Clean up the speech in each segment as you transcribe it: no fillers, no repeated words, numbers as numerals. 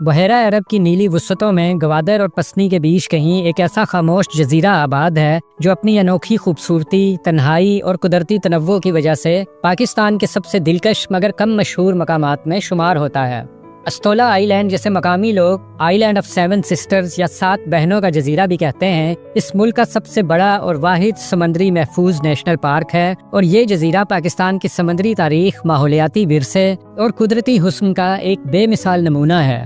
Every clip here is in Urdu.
بحیرہ عرب کی نیلی وسعتوں میں گوادر اور پسنی کے بیچ کہیں ایک ایسا خاموش جزیرہ آباد ہے جو اپنی انوکھی خوبصورتی، تنہائی اور قدرتی تنوع کی وجہ سے پاکستان کے سب سے دلکش مگر کم مشہور مقامات میں شمار ہوتا ہے۔ استولا آئی لینڈ، جسے مقامی لوگ آئی لینڈ آف 7 سسٹرز یا 7 بہنوں کا جزیرہ بھی کہتے ہیں، اس ملک کا سب سے بڑا اور واحد سمندری محفوظ نیشنل پارک ہے، اور یہ جزیرہ پاکستان کی سمندری تاریخ، ماحولیاتی ورثے اور قدرتی حسن کا ایک بے مثال نمونہ ہے۔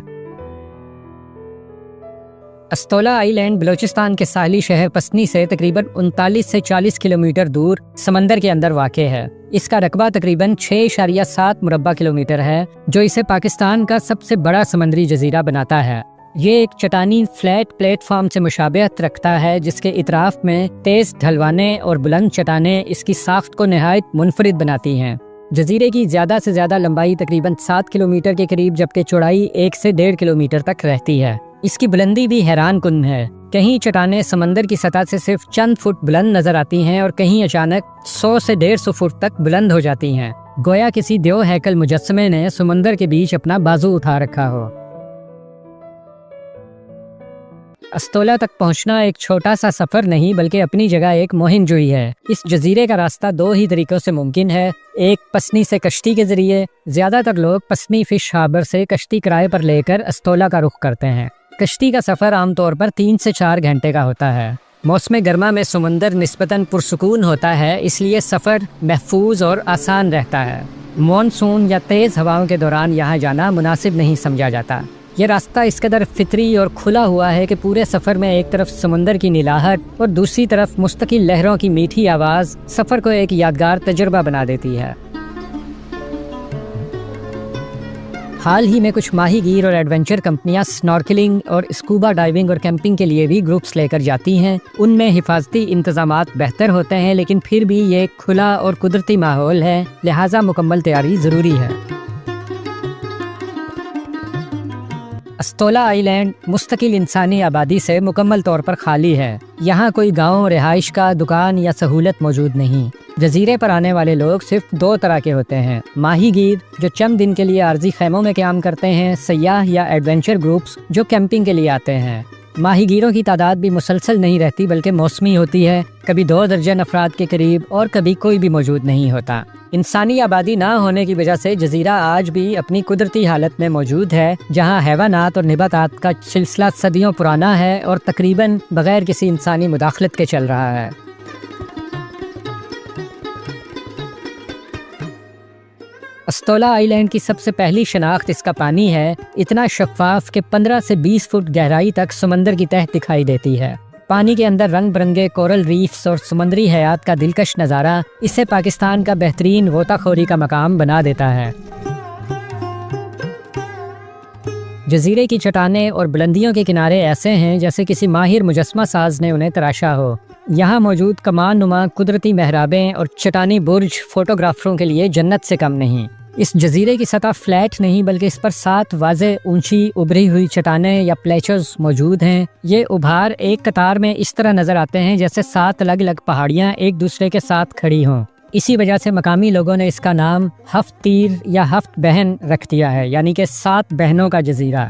استولا آئی لینڈ بلوچستان کے ساحلی شہر پسنی سے تقریباً 39 سے 40 کلومیٹر دور سمندر کے اندر واقع ہے۔ اس کا رقبہ تقریباً 6.7 مربع کلومیٹر ہے، جو اسے پاکستان کا سب سے بڑا سمندری جزیرہ بناتا ہے۔ یہ ایک چٹانی فلیٹ پلیٹ فارم سے مشابہت رکھتا ہے، جس کے اطراف میں تیز ڈھلوانے اور بلند چٹانیں اس کی ساخت کو نہایت منفرد بناتی ہیں۔ جزیرے کی زیادہ سے زیادہ لمبائی تقریباً 7 کلومیٹر کے قریب، جبکہ چوڑائی 1 سے 1.5 کلومیٹر تک رہتی ہے۔ اس کی بلندی بھی حیران کن ہے۔ کہیں چٹانیں سمندر کی سطح سے صرف چند فٹ بلند نظر آتی ہیں اور کہیں اچانک 100 سے 150 فٹ تک بلند ہو جاتی ہیں، گویا کسی دیو ہیکل مجسمے نے سمندر کے بیچ اپنا بازو اٹھا رکھا ہو۔ استولا تک پہنچنا ایک چھوٹا سا سفر نہیں، بلکہ اپنی جگہ ایک مہم جوئی ہے۔ اس جزیرے کا راستہ 2 ہی طریقوں سے ممکن ہے، ایک پسنی سے کشتی کے ذریعے۔ زیادہ تر لوگ پسنی فش ہاربر سے کشتی کرائے پر لے کر استولا کا رخ کرتے ہیں۔ کشتی کا سفر عام طور پر 3 سے 4 گھنٹے کا ہوتا ہے۔ موسم گرما میں سمندر نسبتاً پرسکون ہوتا ہے، اس لیے سفر محفوظ اور آسان رہتا ہے۔ مانسون یا تیز ہواؤں کے دوران یہاں جانا مناسب نہیں سمجھا جاتا۔ یہ راستہ اس قدر فطری اور کھلا ہوا ہے کہ پورے سفر میں ایک طرف سمندر کی نیلاہٹ اور دوسری طرف مستقل لہروں کی میٹھی آواز سفر کو ایک یادگار تجربہ بنا دیتی ہے۔ حال ہی میں کچھ ماہی گیر اور ایڈونچر کمپنیاں سنورکلنگ اور اسکوبا ڈائیونگ اور کیمپنگ کے لیے بھی گروپس لے کر جاتی ہیں۔ ان میں حفاظتی انتظامات بہتر ہوتے ہیں، لیکن پھر بھی یہ ایک کھلا اور قدرتی ماحول ہے، لہٰذا مکمل تیاری ضروری ہے۔ استولا آئی لینڈ مستقل انسانی آبادی سے مکمل طور پر خالی ہے۔ یہاں کوئی گاؤں، رہائش کا دکان یا سہولت موجود نہیں۔ جزیرے پر آنے والے لوگ صرف 2 طرح کے ہوتے ہیں: ماہی گیر جو چند دن کے لیے عارضی خیموں میں قیام کرتے ہیں، سیاح یا ایڈونچر گروپس جو کیمپنگ کے لیے آتے ہیں۔ ماہی گیروں کی تعداد بھی مسلسل نہیں رہتی، بلکہ موسمی ہوتی ہے، کبھی 2 درجن افراد کے قریب اور کبھی کوئی بھی موجود نہیں ہوتا۔ انسانی آبادی نہ ہونے کی وجہ سے جزیرہ آج بھی اپنی قدرتی حالت میں موجود ہے، جہاں حیوانات اور نباتات کا سلسلہ صدیوں پرانا ہے اور تقریباً بغیر کسی انسانی مداخلت کے چل رہا ہے۔ استولا آئی لینڈ کی سب سے پہلی شناخت اس کا پانی ہے، اتنا شفاف کہ 15 سے 20 فٹ گہرائی تک سمندر کی تہہ دکھائی دیتی ہے۔ پانی کے اندر رنگ برنگے کورل ریفز اور سمندری حیات کا دلکش نظارہ اسے پاکستان کا بہترین غوطہ خوری کا مقام بنا دیتا ہے۔ جزیرے کی چٹانیں اور بلندیوں کے کنارے ایسے ہیں جیسے کسی ماہر مجسمہ ساز نے انہیں تراشا ہو۔ یہاں موجود کمان نما قدرتی محرابیں اور چٹانی برج فوٹوگرافروں کے لیے جنت سے کم نہیں۔ اس جزیرے کی سطح فلیٹ نہیں، بلکہ اس پر 7 واضح اونچی ابھری ہوئی چٹانیں یا پلیچرز موجود ہیں۔ یہ ابھار ایک قطار میں اس طرح نظر آتے ہیں جیسے 7 الگ الگ پہاڑیاں ایک دوسرے کے ساتھ کھڑی ہوں۔ اسی وجہ سے مقامی لوگوں نے اس کا نام 7 تیر یا 7 بہن رکھ دیا ہے، یعنی کہ 7 بہنوں کا جزیرہ۔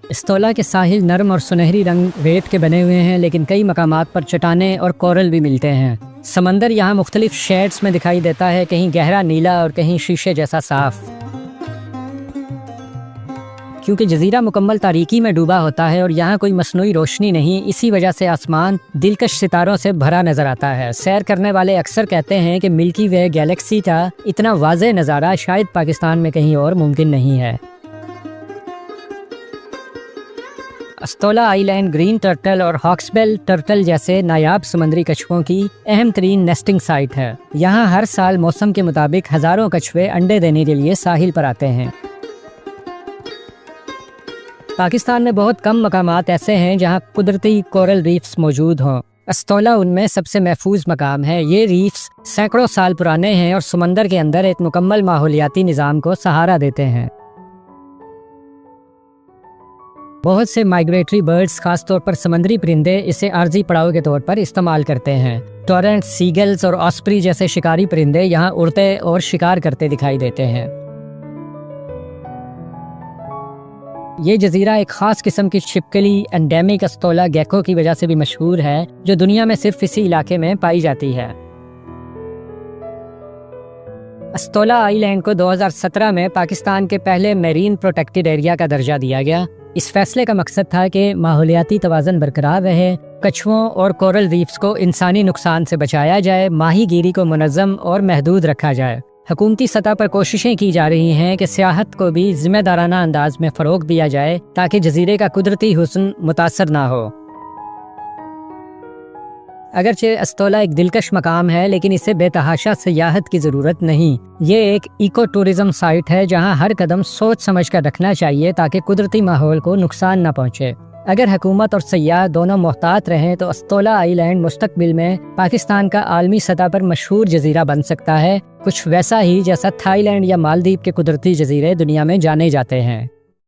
استولا کے ساحل نرم اور سنہری رنگ ریت کے بنے ہوئے ہیں، لیکن کئی مقامات پر چٹانیں اور کورل بھی ملتے ہیں۔ سمندر یہاں مختلف شیڈز میں دکھائی دیتا ہے، کہیں گہرا نیلا اور کہیں شیشے جیسا صاف۔ کیونکہ جزیرہ مکمل تاریکی میں ڈوبا ہوتا ہے اور یہاں کوئی مصنوعی روشنی نہیں، اسی وجہ سے آسمان دلکش ستاروں سے بھرا نظر آتا ہے۔ سیر کرنے والے اکثر کہتے ہیں کہ ملکی وے گیلیکسی کا اتنا واضح نظارہ شاید پاکستان میں کہیں اور ممکن نہیں ہے۔ استولا آئی لینڈ گرین ٹرٹل اور ہاکسبیل ٹرٹل جیسے نایاب سمندری کچھووں کی اہم ترین نیسٹنگ سائٹ ہے۔ یہاں ہر سال موسم کے مطابق ہزاروں کچھوے انڈے دینے کے لیے ساحل پر آتے ہیں۔ پاکستان میں بہت کم مقامات ایسے ہیں جہاں قدرتی کورل ریفز موجود ہوں۔ استولا ان میں سب سے محفوظ مقام ہے۔ یہ ریفز سینکڑوں سال پرانے ہیں اور سمندر کے اندر ایک مکمل ماحولیاتی نظام کو سہارا دیتے ہیں۔ بہت سے مائیگریٹری برڈز، خاص طور پر سمندری پرندے، اسے عارضی پڑاؤ کے طور پر استعمال کرتے ہیں۔ ٹورنٹ، سیگلز اور آسپری جیسے شکاری پرندے یہاں اڑتے اور شکار کرتے دکھائی دیتے ہیں۔ یہ جزیرہ ایک خاص قسم کی چھپکلی انڈیمک استولا گیکو کی وجہ سے بھی مشہور ہے، جو دنیا میں صرف اسی علاقے میں پائی جاتی ہے۔ استولا آئی لینڈ کو 2017 میں پاکستان کے پہلے میرین پروٹیکٹڈ ایریا کا درجہ دیا گیا۔ اس فیصلے کا مقصد تھا کہ ماحولیاتی توازن برقرار رہے، کچھووں اور کورل ریفز کو انسانی نقصان سے بچایا جائے، ماہی گیری کو منظم اور محدود رکھا جائے۔ حکومتی سطح پر کوششیں کی جا رہی ہیں کہ سیاحت کو بھی ذمہ دارانہ انداز میں فروغ دیا جائے تاکہ جزیرے کا قدرتی حسن متاثر نہ ہو۔ اگرچہ استولا ایک دلکش مقام ہے، لیکن اسے بے تحاشا سیاحت کی ضرورت نہیں۔ یہ ایک ایکو ٹورزم سائٹ ہے جہاں ہر قدم سوچ سمجھ کر رکھنا چاہیے تاکہ قدرتی ماحول کو نقصان نہ پہنچے۔ اگر حکومت اور سیاح دونوں محتاط رہیں تو استولا آئی لینڈ مستقبل میں پاکستان کا عالمی سطح پر مشہور جزیرہ بن سکتا ہے، کچھ ویسا ہی جیسا تھائی لینڈ یا مالدیپ کے قدرتی جزیرے دنیا میں جانے جاتے ہیں۔